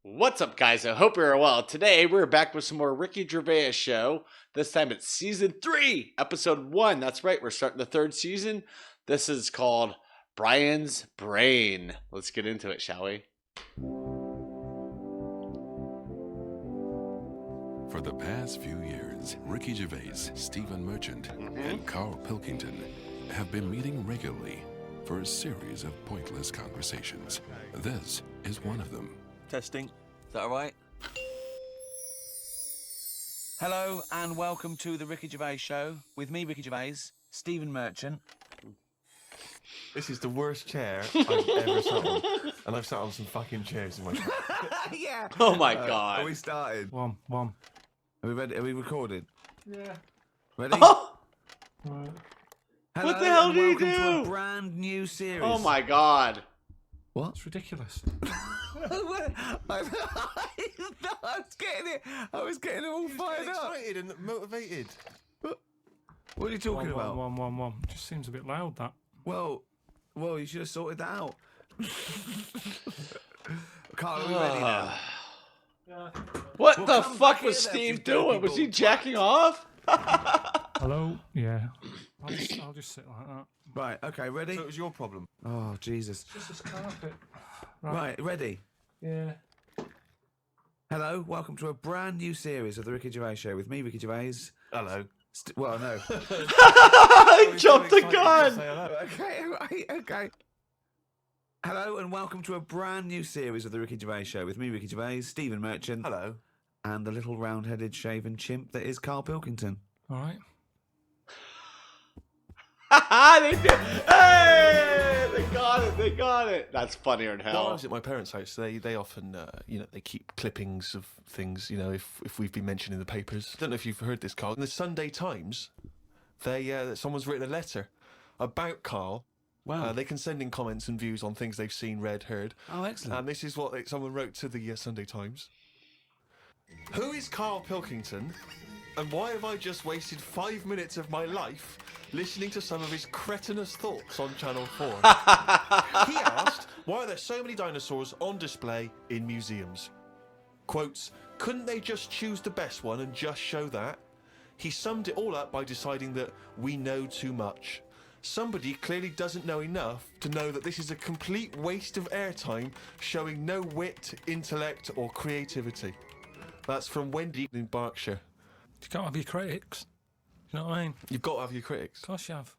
What's up, guys? I hope you're well. Today, we're back with some more Ricky Gervais show. This time it's season 3, episode 1. That's right, we're starting the 3rd season. This is called Bryan's Brain. Let's get into it, shall we? For the past few years, Ricky Gervais, Stephen Merchant, and Karl Pilkington have been meeting regularly for a series of pointless conversations. This is one of them. Testing. Is that all right? Hello and welcome to the Ricky Gervais show with me, Ricky Gervais, Stephen Merchant. This is the worst chair I've ever sat on, and I've sat on some fucking chairs in my car. Yeah. Oh my god. Are we started? One. Are we ready? Are we recorded? Yeah. Ready? Oh, Right. Hello, what the hell and did you welcome to do? a brand new series. oh my god. What? It's ridiculous. I was getting it all fired up. Excited and motivated. What are you talking about? One. Just seems a bit loud, that. Well, you should have sorted that out. Carl, are we ready now? What Well, the come fuck back was here then, Steve you doing? dirty Was he little jacking off? Hello? Yeah. I'll just sit like that. Right, okay, ready? So it was your problem. Oh, Jesus. Just this carpet. Right, ready? Yeah. Hello, welcome to a brand new series of the Ricky Gervais show with me, Ricky Gervais. Hello. Well, no. I jumped the gun. Okay. Hello, and welcome to a brand new series of the Ricky Gervais show with me, Ricky Gervais, Stephen Merchant, Hello. and the little round-headed shaven chimp that is Karl Pilkington. All right. They did. Hey, they got it. That's funnier than While I hell. was at my parents' house, they often, they keep clippings of things, if we've been mentioned in the papers. I don't know if you've heard this, Karl. In the Sunday Times, someone's written a letter about Karl. Wow. They can send in comments and views on things they've seen, read, heard. Oh, excellent. And this is what someone wrote to the Sunday Times. Who is Karl Pilkington, and why have I just wasted 5 minutes of my life listening to some of his cretinous thoughts on Channel 4? He asked, why are there so many dinosaurs on display in museums? Quotes, couldn't they just choose the best one and just show that? He summed it all up by deciding that we know too much. Somebody clearly doesn't know enough to know that this is a complete waste of airtime, showing no wit, intellect or creativity. That's from Wendy in Berkshire. You can't have your critics. You know what I mean? You've got to have your critics. Of course you have.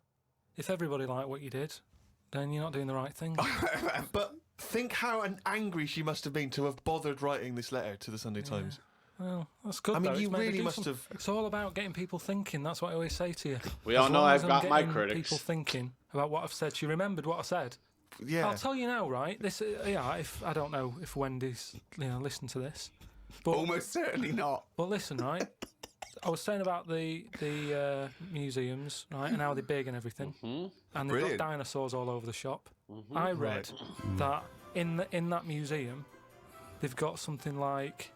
If everybody liked what you did, then you're not doing the right thing. But think how angry she must have been to have bothered writing this letter to the Sunday Times. Well, that's good. I mean, though. you It's made really do must something. have- It's all about getting people thinking. That's what I always say to you. We all As know long I've as I'm got my getting critics. People thinking about what I've said. She remembered what I said. Yeah. I'll tell you now, right? This, if I don't know if Wendy's, listened to this, but Almost certainly not. Well, listen, right? I was saying about the museums, right, and how they're big and everything, and they've Brilliant. got dinosaurs all over the shop. I read that in that museum, they've got something like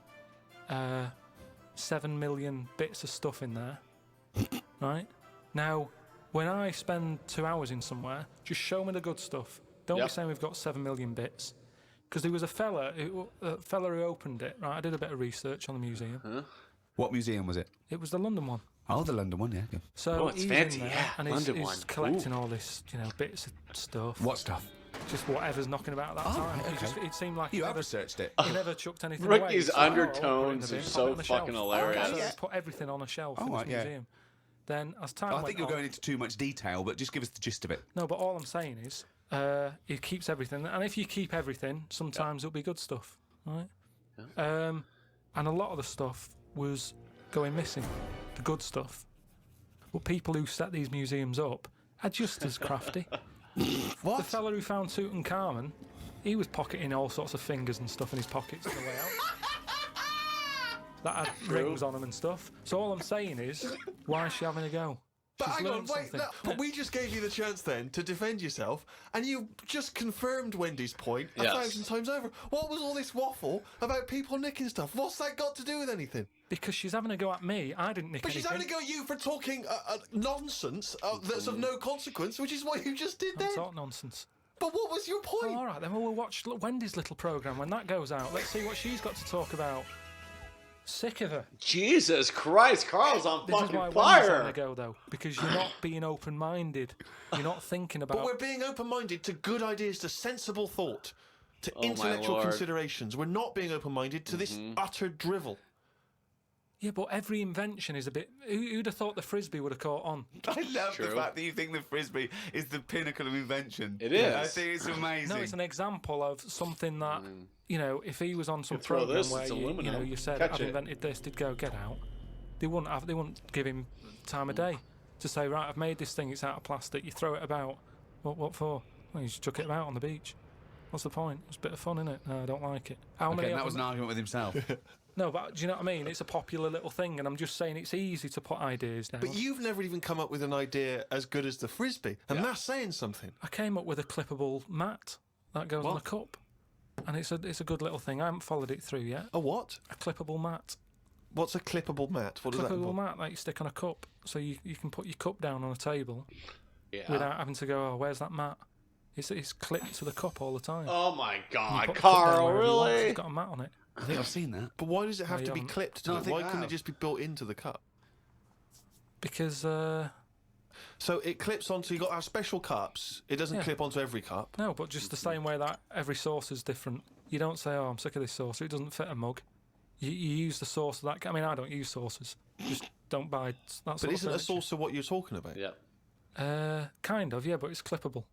7 million bits of stuff in there, right? Now, when I spend 2 hours in somewhere, just show me the good stuff. Don't Yep. be saying we've got 7 million bits. Because there was a fella who opened it, right? I did a bit of research on the museum. What museum was it? It was the London one. Oh, the London one, yeah. Good. So Oh, it's he's fancy, in there yeah, and London he's one. collecting all this, bits of stuff. What stuff? Just whatever's knocking about at that time. right, okay. It seemed like You he have never, researched it. he never chucked anything away. Ricky's He's like, I'll put it in undertones the bin, are pop so it on the shelf. fucking hilarious. So yeah. he's put everything on a shelf in right, this yeah. museum. Then as time I went think you're on, going into too much detail, but just give us the gist of it. No, but all I'm saying is he keeps everything. And if you keep everything, sometimes it'll be good stuff, right? And a lot of the stuff was going missing, the good stuff. But people who set these museums up are just as crafty. What? The fella who found Tutankhamun, he was pocketing all sorts of fingers and stuff in his pockets on the way out. That had rings on them and stuff. So all I'm saying is, why is she having a go? But She's hang on, learned wait, something. no, but we just gave you the chance then to defend yourself, and you just confirmed Wendy's point a Yes. 1,000 times over. What was all this waffle about people nicking stuff? What's that got to do with anything? Because she's having a go at me. I didn't nick But she's anything. having a go at you for talking nonsense that's of no consequence, which is what you just did I then. talk nonsense. But what was your point? Oh, all right, then we'll watch Wendy's little programme when that goes out. Let's see what she's got to talk about. Sick of her. Jesus Christ, Carl's on This is fucking why Wendy's fire. on the go, though, because you're not being open-minded. You're not thinking about... But we're being open-minded to good ideas, to sensible thought, to Oh, my intellectual Lord. considerations. We're not being open-minded to this utter drivel. Yeah, but every invention is a bit... Who'd have thought the Frisbee would have caught on? I love True. the fact that you think the Frisbee is the pinnacle of invention. It I is. think it's amazing. No, it's an example of something that, you know, if he was on some throw program this, where it's you aluminum. you said, Catch I've it. invented this, did go, get out. They wouldn't give him time of day to say, right, I've made this thing, it's out of plastic, you throw it about. What for? Well, you just chuck it about on the beach. What's the point? It's a bit of fun, innit? No, I don't like it. How Okay, many? that was an argument with himself. No, but do you know what I mean? It's a popular little thing, and I'm just saying it's easy to put ideas down. But you've never even come up with an idea as good as the Frisbee, and that's saying something. I came up with a clippable mat that goes on a What? cup, and it's a good little thing. I haven't followed it through yet. A what? A clippable mat. What's a clippable mat? What does that Clippable involve? mat that you stick on a cup, so you can put your cup down on a table Yeah. without having to go, oh, where's that mat? It's clipped to the cup all the time. Oh my You God, put the cup down Carl, wherever you want, really? It's got a mat on it. I think I've seen that. But why does it have No, to you be haven't. clipped to No, I it? think Why I couldn't it have. just be built into the cup? Because So it clips onto, you got our special cups. It doesn't Yeah. clip onto every cup. no, but just the same way that every sauce is different. You don't say, oh, I'm sick of this sauce. It doesn't fit a mug. You use the sauce of that. I mean, I don't use sauces. Just don't buy that sort But of isn't a furniture. saucer what you're talking about? Yeah. Kind of, yeah, but it's clippable.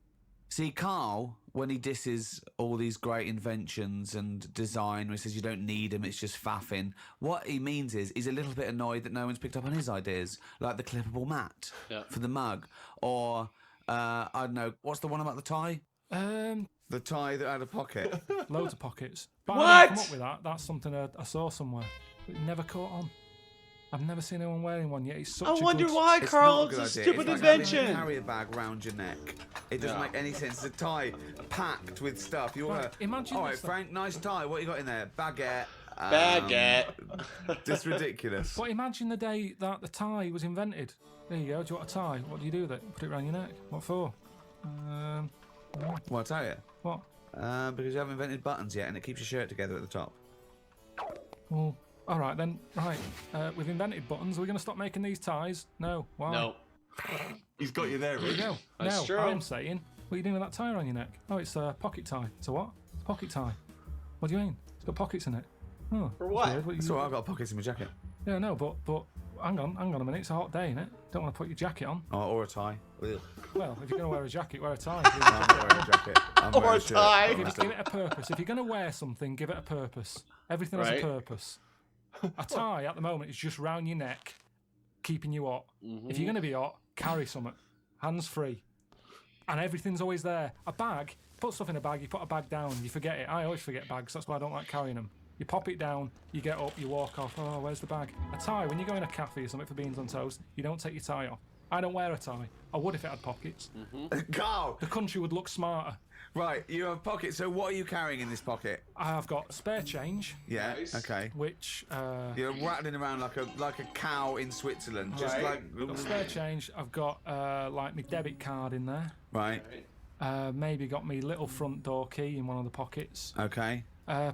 See, Karl, when he disses all these great inventions and design, where he says you don't need them, it's just faffing, what he means is he's a little bit annoyed that no one's picked up on his ideas, like the clippable mat for the mug, or, I don't know, what's the one about the tie? The tie that had a pocket. Loads of pockets. But I What? didn't come up with that. That's something I saw somewhere. But it never caught on. I've never seen anyone wearing one yet. It's such I a wonder good... why, It's Carl. not a It's a good idea. stupid It's like having invention. a carrier bag round your neck. It doesn't Yeah. make any sense. It's a tie packed with stuff. You want Right, to... imagine All right, this- Frank, nice tie. What you got in there? Baguette. Baguette. Just ridiculous. But imagine the day that the tie was invented. There you go. Do you want a tie? What do you do with it? Put it around your neck. What for? Well, I'll tell you. What? Because you haven't invented buttons yet, and it keeps your shirt together at the top. Well, all right then. Right. We've invented buttons. Are we going to stop making these ties? No. Why? No. He's got you there, There you go. That's now, true. I'm saying, what are you doing with that tie around your neck? Oh, it's a pocket tie. It's a what? Pocket tie. What do you mean? It's got pockets in it. Oh, For that's what? weird. You- So I've got pockets in my jacket. Yeah, no, but hang on a minute. It's a hot day, innit? Don't want to put your jacket on. Or a tie. Ugh. Well, if you're going to wear a jacket, wear a tie. I'm not wearing a jacket. I'm Or wearing a shirt. tie. Give it a purpose. If you're going to wear something, give it a purpose. Everything has Right. a purpose. A tie at the moment is just round your neck, keeping you hot. If you're going to be hot, carry something. Hands free. And everything's always there. A bag, put stuff in a bag, you put a bag down, you forget it. I always forget bags, that's why I don't like carrying them. You pop it down, you get up, you walk off. Oh, where's the bag? A tie, when you go in a cafe or something for beans on toast, you don't take your tie off. I don't wear a tie. I would if it had pockets. Carl! The country would look smarter. Right, you have pockets. So what are you carrying in this pocket? I've got spare change, Yeah. Nice. Okay. which You're rattling around like a cow in Switzerland, just Right. like spare change. I've got like my debit card in there. right. Maybe got me little front door key in one of the pockets. Okay.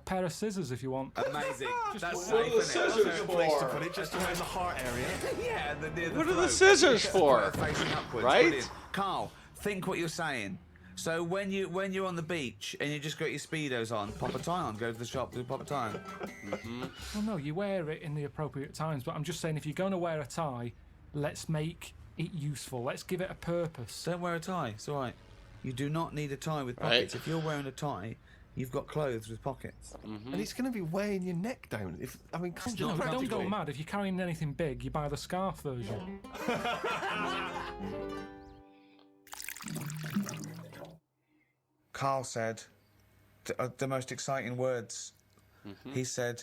Pair of scissors if you want. Amazing. That's What are safe, the isn't it? scissors That's a Place to for? put it, just around the heart area. Yeah, near the What are the throat. scissors Just for? put it facing upwards. Right? Brilliant. Carl, think what you're saying. So when you're on the beach and you just got your speedos on, pop a tie on. Go to the shop, pop a tie on. Well, no, you wear it in the appropriate times. But I'm just saying, if you're going to wear a tie, let's make it useful. Let's give it a purpose. Don't wear a tie. It's all right. You do not need a tie with Right. pockets. If you're wearing a tie, you've got clothes with pockets. And it's going to be weighing your neck down. Come No, on, don't go mad. If you're carrying anything big, you buy the scarf version. Karl said the most exciting words. He said,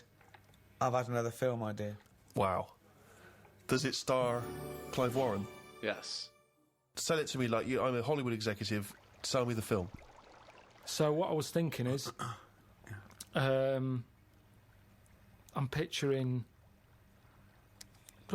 "I've had another film idea." Wow. Does it star Clive Warren? Yes. Sell it to me like I'm a Hollywood executive. Sell me the film. So what I was thinking is, I'm picturing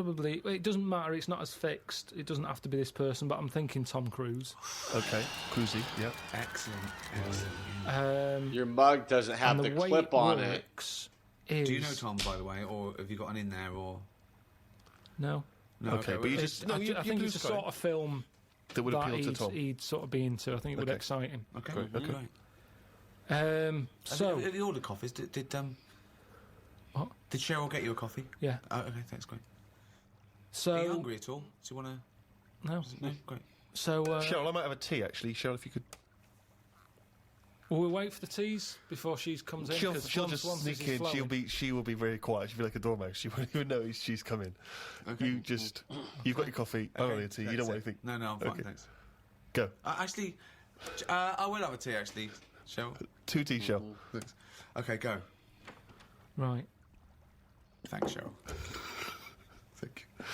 probably. It doesn't matter. It's not as fixed. It doesn't have to be this person. But I'm thinking Tom Cruise. Okay, Cruisey, yeah. Excellent. Your mug doesn't have And the way clip on it. works is... Do you know Tom, by the way, or have you got an in there, or No. no? Okay, but you It's- just no, you I think blue it's a sky. sort of film that would appeal to Tom. he'd sort of be into. I think it would Okay. excite him. Okay, Great, okay. great. So have you ordered coffees? Did What? Did Cheryl get you a coffee? yeah. Oh, okay, thanks, great. Are you So hungry at all? Do you want to? no. No, great. So Cheryl, I might have a tea actually. Cheryl, if you could. will we wait for the teas before she comes in? She'll 'Cause just once sneak this is in. flowing- She will be very quiet. She'll be like a dormouse. She won't even know she's coming. Okay. You've got your coffee. I don't need a tea. You that's don't want it. anything. No, I'm fine, Okay. thanks. Go. Actually, I will have a tea. Actually, Cheryl. 2 tea, Cheryl. Thanks. Okay, go. Right. Thanks, Cheryl. Thank you.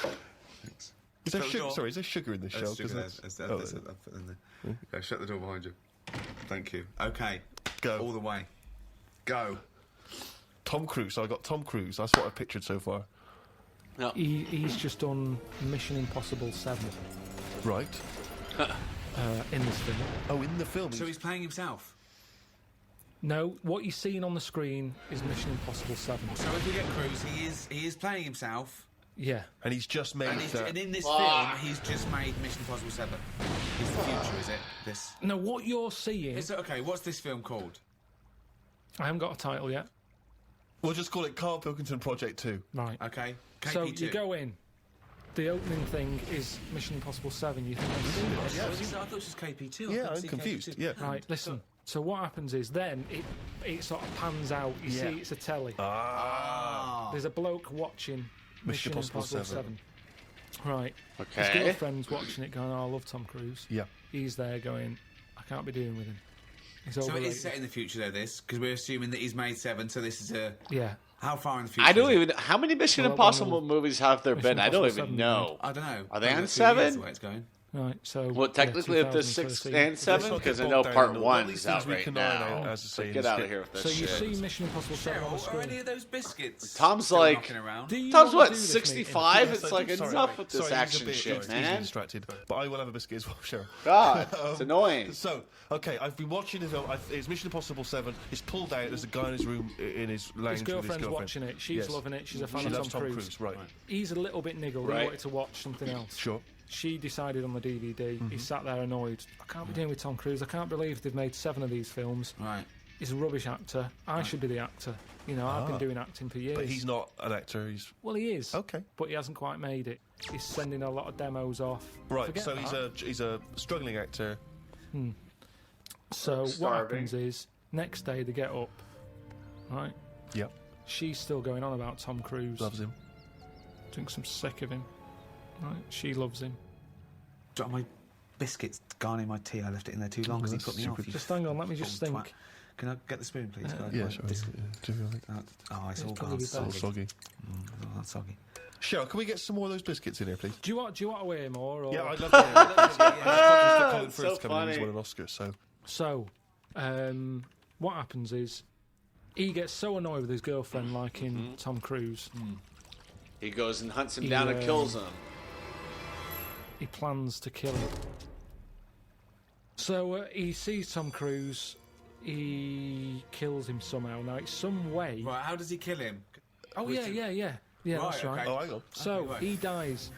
Thanks. Is there Shut the sugar? door. Sorry, is there sugar in this, There's Cheryl? 'Cause sugar there. that's- There's- oh, I'll put it in there. Go, shut the door behind you. Thank you. Okay. Go. All the way. Go. Tom Cruise. So I got Tom Cruise. That's what I've pictured so far. He's just done Mission Impossible 7 Right. in this film. Oh, in the film. So he's playing himself. No, what you're seeing on the screen is Mission Impossible 7. So if we get Cruise, he is playing himself, Yeah. and he's just made that. and in this film, he's just made Mission Impossible 7. It's the future, is it? This. No, what you're seeing... Is it okay? What's this film called? I haven't got a title yet. We'll just call it Karl Pilkington Project 2. Right. Okay. So KP2. you go in. The opening thing is Mission Impossible 7. You think that's serious? Yeah, I thought it was KP2. I Yeah, couldn't I'm see confused. KP2. Yeah. Right, listen. So what happens is then it sort of pans out. You Yeah. see it's a telly. Ah. There's a bloke watching Mission Impossible 7. Right. His Okay. girlfriend's watching it going, oh, I love Tom Cruise. Yeah. He's there going, I can't be doing with him. He's So it overrated. is set in the future, though, this? Because we're assuming that he's made 7, so this is a... Yeah. How far in the future I don't is it? even. How many Mission Well, Impossible well, movies have there Mission been? I don't Impossible even 7 know. I don't know. Are they Maybe on 2 years 7? the way it's going. Right, so... Well, technically, if there's 6 and 7, because I know part 1 is out right now. as I say, So in get the out of script. here with this So you shit. see Mission Impossible 7 on the Cheryl, are any screen. of those biscuits Tom's still like- knocking around? Do you Tom's wanna what, do this, mate? 65? If- It's like enough with this Sorry, he's a action bit shit, easily man. distracted, but I will have a biscuit as well, Cheryl. God, it's annoying. So, okay, I've been watching the film. It's Mission Impossible 7. It's pulled out. There's a guy in his room, in his lounge His with girlfriend's his girlfriend. watching it. She's Yes. loving it. She's a fan She of loves Tom Cruise. right. He's a little bit niggled. Right. He wanted to watch something else. Sure. She decided on the DVD. He sat there annoyed. I can't be dealing with Tom Cruise. I can't believe they've made 7 of these films. Right. He's a rubbish actor. I should be the actor. You know, I've been doing acting for years. But he's not an actor. He's Well, he is. okay. But he hasn't quite made it. He's sending a lot of demos off. Right. Forget So that. he's a struggling actor. So what Starving. happens is, next day they get up, right? Yeah. She's still going on about Tom Cruise. Loves him. Thinks I'm sick of him. Right? She loves him. Got my biscuits garnering my tea. I left it in there too long because he that's put me off. stupid. you Just hang on, let me just fucking think. twat. Can I get the spoon, please? Can I Yeah, my sure. biscuit- Do you feel like Oh, it's all probably gone. better. all Soggy. soggy? Oh, that's soggy. Cheryl, can we get some more of those biscuits in here, please? Do you want to weigh more? Or? Yeah, I'd love to. Colin so Firth's coming in. He's funny. won an Oscar, so So, what happens is, he gets so annoyed with his girlfriend liking Tom Cruise, He goes and hunts him He, down and kills him. he plans to kill him. So he sees Tom Cruise, he kills him somehow. Now it's some way. Right, how does he kill him? Oh Which- yeah, that's right. okay. oh, hang on. So Okay, right. he dies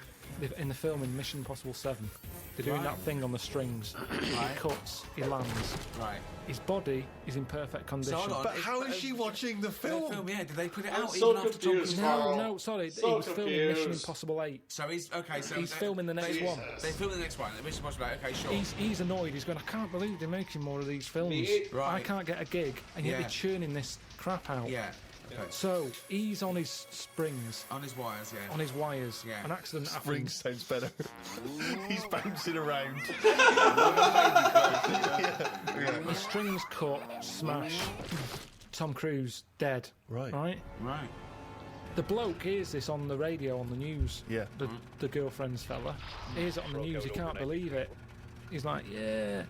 in the film in Mission Impossible 7. They're doing that thing on the strings. He cuts, he lands. Right. His body is in perfect condition. hold on. But how is she watching the film? Yeah, did they put it I'm out so even after Tom confused, Cruise? Carl. No, sorry. So he was filming Mission confused. Impossible 8. So he's okay. So He's filming the next one. They film the next one. Mission Impossible. Okay, sure. He's annoyed. He's going, I can't believe they're making more of these films. Right. I can't get a gig, and yet Yeah. they're churning this crap out. Yeah. Okay. So he's on his springs, On his wires. Yeah. on his wires. Yeah. An accident Spring happens. sounds better. He's bouncing around. The strings cut, smash. Tom Cruise dead. Right. Right. Right. The bloke hears this on the radio, on the news. Yeah. The girlfriend's fella hears it on the news. He can't believe it. He's like, yeah.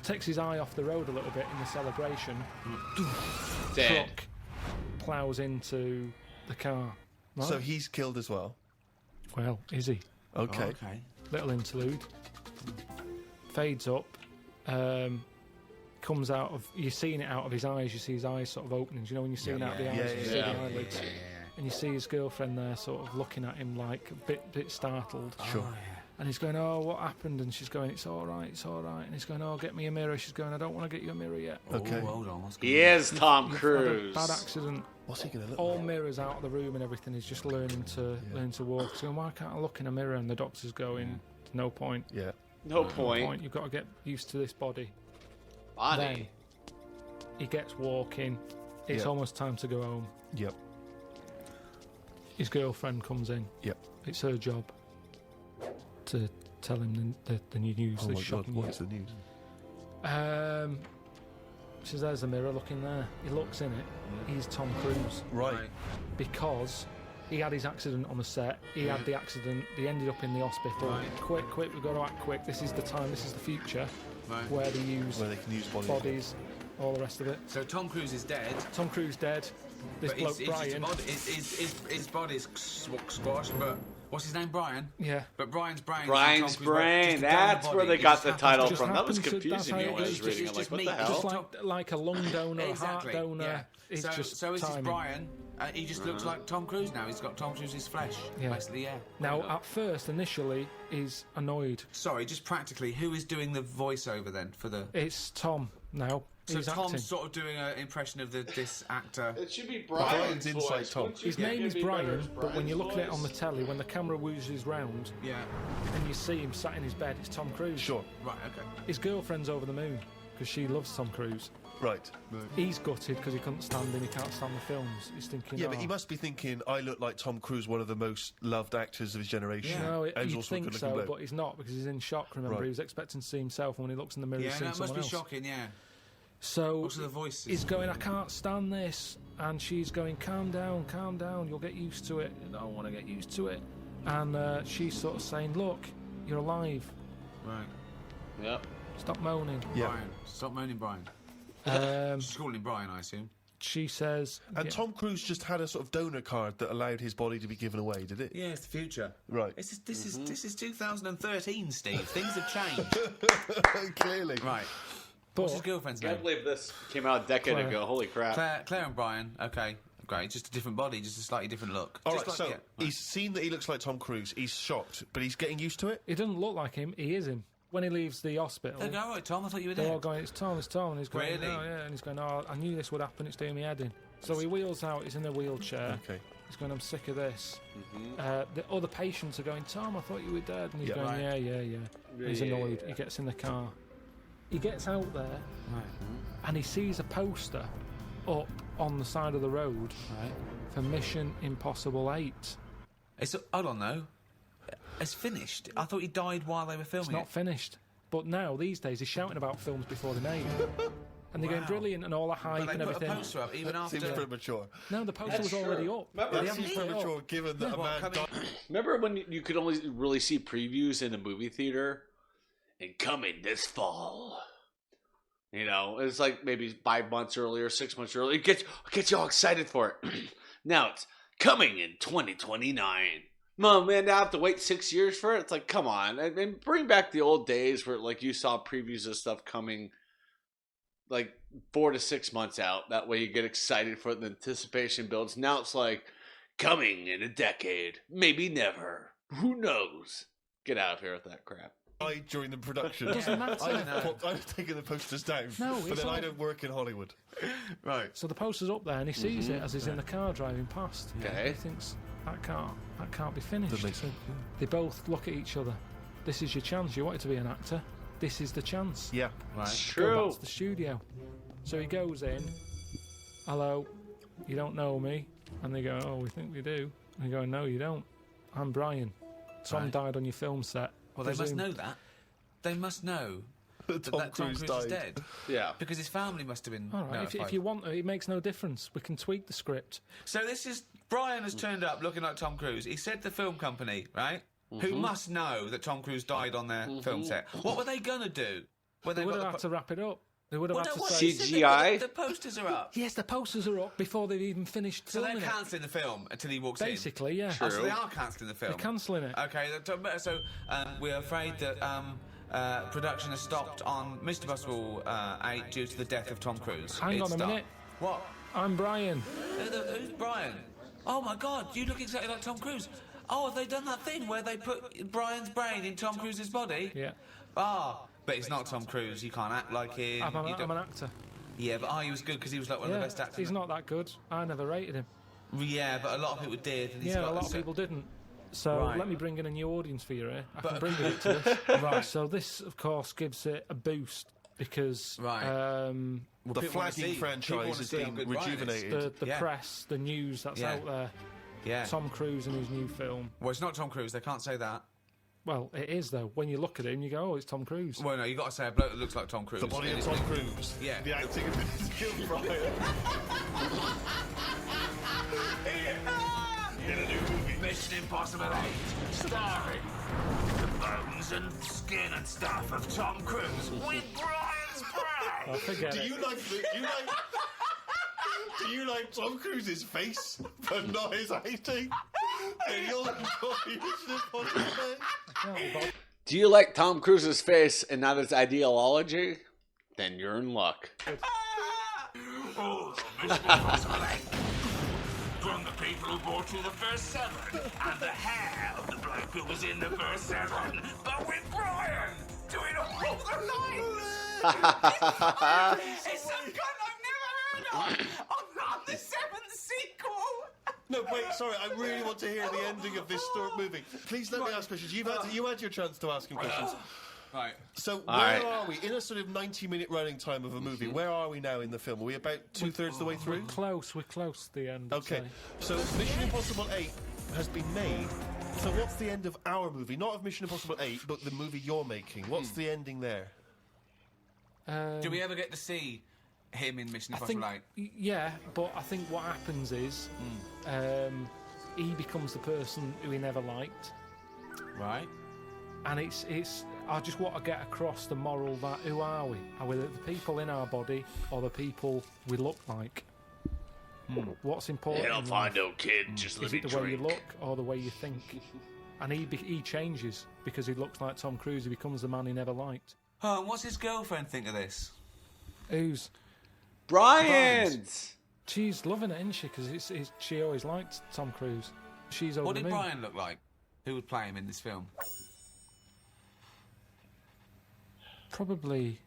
Takes his eye off the road a little bit in the celebration. Dead. Truck plows into the car. Right? So he's killed as well. Well, is he? Okay. Okay. Little interlude. Fades up. Comes out of... You're seeing it out of his eyes. You see his eyes sort of opening. You know when you're seeing out the eyes, you see the eyelids. And you see his girlfriend there sort of looking at him like a bit startled. Sure. And he's going, oh, what happened? And she's going, it's all right, it's all right. And he's going, oh, get me a mirror. She's going, I don't want to get you a mirror yet. Okay. Oh, hold on. He is Tom You've Cruise. had a bad accident. What's he going to look All like? mirrors out of the room and everything. He's just learning to walk. So why can't I look in a mirror? And the doctor's going, no point. Yeah. No point. You've got to get used to this body. Body. Then he gets walking. It's Yeah. almost time to go home. Yep. His girlfriend comes in. Yep. It's her job to tell him the new news. Oh the my God, shocking what's news. the news? She says, there's the mirror, look in there. He looks in it. He's Tom Cruise. Right. Because he had his accident on the set. He had the accident. They ended up in the hospital. Right. Quick, we've got to act quick. This is the time. This is the future Right. where they use Where they can use bodies, all the rest of it. So Tom Cruise is dead. Tom Cruise dead. This But bloke it's just a Bryan. body. His body's squashed, but what's his name? Bryan? Yeah. But Brian's brain. Brian's brain. That's where they got the title from. That was confusing me when I was reading it. Like, what the Just hell? like a lung donor, a heart Exactly. donor. Yeah. It's just so is this timing. Brian? He just looks like Tom Cruise now. He's got Tom Cruise's flesh. Yeah. Basically, yeah. Now, at first, initially, he's annoyed. Sorry, just practically, who is doing the voiceover then for the? It's Tom now. So He's Tom's acting. sort of doing an impression of this actor. It should be Brian's inside Tom. His name is Bryan, but when you look at it on the telly, when the camera whoozes round Yeah. and you see him sat in his bed, it's Tom Cruise. Sure. Right. Okay. His girlfriend's over the moon because she loves Tom Cruise. Right. He's gutted because he couldn't stand him, he can't stand the films. He's thinking, Yeah, oh. but he must be thinking, I look like Tom Cruise, one of the most loved actors of his generation. No, And he's you'd also a think good-looking so, bloke. but he's not because he's in shock, remember? Right. He was expecting to see himself, and when he looks in the mirror, Yeah, he's no, seeing it must someone be else. shocking. Yeah. So Also the voices. he's going, I can't stand this. And she's going, calm down, you'll get used to it. I don't want to get used to it. And she's sort of saying, look, you're alive. Right. Yep. Stop moaning. Yeah. Brian. Stop moaning, Brian. She's calling him Brian, I assume. She says... And yeah, Tom Cruise just had a sort of donor card that allowed his body to be given away, did it? Yeah, it's the future. Right. This is 2013, Steve. Things have changed. Clearly. Right. but What's his girlfriend's I name? can't believe this came out a decade Claire. ago. Holy crap. Claire and Brian. Okay, great. Just a different body, just a slightly different look. All Just right, like- so yeah, he's seen that he looks like Tom Cruise. He's shocked, but he's getting used to it. he doesn't look like him, he is him. When he leaves the hospital, They go, all right, Tom. I thought you were they're all dead. going, it's Tom. And he's going, Really? oh, yeah. And he's going, oh, I knew this would happen, it's doing me head in. So he wheels out, he's in a wheelchair. Okay. He's going, I'm sick of this. The other patients are going, Tom, I thought you were dead. And he's Yeah. going, Right. yeah. And he's annoyed. He gets in the car. He gets out there Right. and he sees a poster up on the side of the road Right. for Mission Impossible 8. It's hold on though. It's finished. I thought he died while they were It's filming not it. finished. But now, these days, he's shouting about films before they're made. And they're going Wow. brilliant and all the hype But and they put everything. a poster up even after. Seems premature. No, the poster That's was already true. up. Remember- They That haven't seems put it up. premature given that a What, man coming- died. Remember when you could only really see previews in the movie theater? And coming this fall. You know, it's like maybe 5 months earlier, 6 months earlier. It gets you all excited for it. Now it's coming in 2029. No, man, I have to wait 6 years for it. It's like, come on. And bring back the old days where like you saw previews of stuff coming like 4 to 6 months out. That way you get excited for it. The anticipation builds. Now it's like coming in a decade. Maybe never. Who knows? Get out of here with that crap. Died during the production. Doesn't matter. I've taken the posters down. No, but it's then I all- don't work in Hollywood. Right. So the poster's up there and he sees it as he's in the car driving past. Okay. He thinks, that can't be finished. That makes sense, They both look at each other. This is your chance. You wanted to be an actor. This is the chance. Yeah. Right. It's Go true. back to the studio. So he goes in. Hello, you don't know me? And they go, oh, we think we do. And they go, no, you don't. I'm Bryan. Tom Right. died on your film set. Well, they must Presume- know that. They must know that Tom Tom Cruise Cruise is died. dead Yeah. because his family must have been All right, if notified. you want to, it makes no difference. We can tweak the script. So this is Brian has turned up looking like Tom Cruise. He said the film company, right, who must know that Tom Cruise died on their film set. What were they gonna do? When They would got have the had to wrap it up. They would have had to what say... you said, CGI? The posters are up. Yes, the posters are up before they've even finished So they're filming it. cancelling the film until he walks Basically, yeah. in. Oh, so they are cancelling the film. They're cancelling it. Okay, so we're afraid that production has stopped on Mr. Possible 8 due to the death of Tom Cruise. Hang on a minute. What? I'm Bryan. Who's Bryan? Oh my God, you look exactly like Tom Cruise. Oh, have they done that thing where they put Bryan's brain in Tom Cruise's body? Yeah. Ah, but it's not Tom Cruise. You can't act like him. I'm an actor. Yeah, but he was good because he was like one of the best actors. He's not that good. I never rated him. Yeah, but a lot of people did. And A lot of people didn't. So Right. let me bring in a new audience for you here. I can bring it to this. Right. So this, of course, gives it a boost because The flagging franchise has been rejuvenated. the press, the news that's out there. Yeah. Tom Cruise and his new film. Well, it's not Tom Cruise. They can't say that. Well, it is though. When you look at him, you go, "Oh, it's Tom Cruise." Well, no, you got to say a bloke that looks like Tom Cruise. The body of Tom Cruise. Yeah. The acting of Bryan. In a new movie. Mission Impossible 8, starring the bones and skin and stuff of Tom Cruise with Bryan's brain. Oh, forget Do it. you like Tom Cruise's face, but not his acting? Then you'll enjoy Mission Impossible 8. Do you like Tom Cruise's face and not his ideology? Then you're in luck. Oh, Mission Impossible 8. From the people who brought you the first 7, and the hair of the bloke who was in the first 7, but with Bryan doing all the lines. It's some gun I've never heard of on the 7th sequel. No, wait, sorry, I really want to hear the ending of this movie. Please let me ask questions. You had your chance to ask him questions. Right. So where right. are we? In a sort of 90-minute running time of a movie, where are we now in the film? Are we about two-thirds of the way through? We're close to the end. I'd Okay, say. so Mission Impossible 8 has been made. So what's the end of our movie? Not of Mission Impossible 8, but the movie you're making. What's the ending there? Do we ever get to see him in Mission I think, Impossible 8? yeah, but I think what happens is he becomes the person who he never liked, Right. and it's. I just want to get across the moral that who are we? Are we the people in our body or the people we look like? What's important? You don't in find life? no kid, just Is let me it the way you drink. look or the way you think? And he changes because he looks like Tom Cruise. He becomes the man he never liked. Oh, and what's his girlfriend think of this? Who's? Brian's! She's loving it, isn't she? Because she always liked Tom Cruise. She's over What the did moon. Bryan look like? Who would play him in this film? Probably.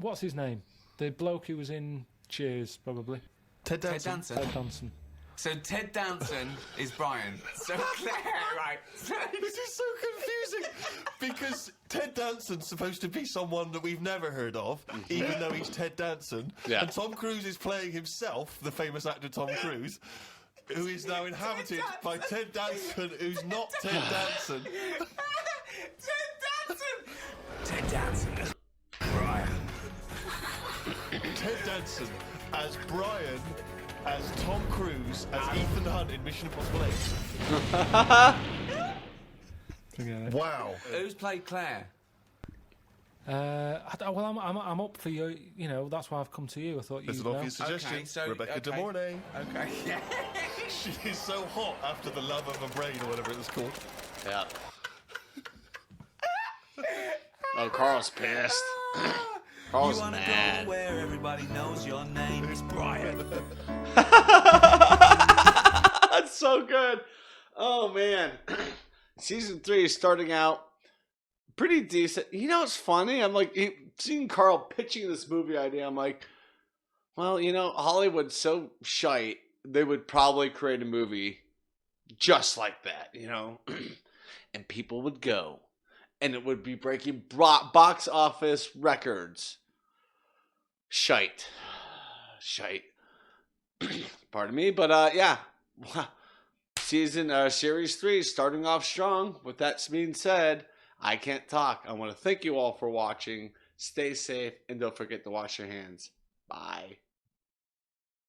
What's his name? The bloke who was in Cheers, probably. Ted Ted Danson. Danson. Ted Danson. So Ted Danson is Bryan. So Claire, right? This is so confusing because Ted Danson's supposed to be someone that we've never heard of, even though he's Ted Danson. Yeah. And Tom Cruise is playing himself, the famous actor Tom Cruise, who is now inhabited by Ted Danson, who's not Ted Danson. Ted Danson as Bryan. Ted Danson as Bryan, as Tom Cruise, as Ethan Hunt in Mission Impossible 8. Wow. Who's played Claire? I'm up for you. You know, that's why I've come to you. I thought There's you'd an know. obvious suggestion. Okay, so- Rebecca okay. De Mornay. Okay. Yeah. She is so hot after the love of a brain or whatever it was called. Yeah. Oh, Carl's pissed. Carl's You wanna mad. go where everybody knows your name is Bryan. That's so good. Oh man, season 3 is starting out pretty decent. You know, it's funny. I'm like seeing Karl pitching this movie idea. I'm like, well, you know, Hollywood's so shite. They would probably create a movie just like that, you know, and people would go, and it would be breaking box office records. Shite. Pardon me, but yeah. Series 3 starting off strong. With that being said, I can't talk. I want to thank you all for watching. Stay safe and don't forget to wash your hands. Bye.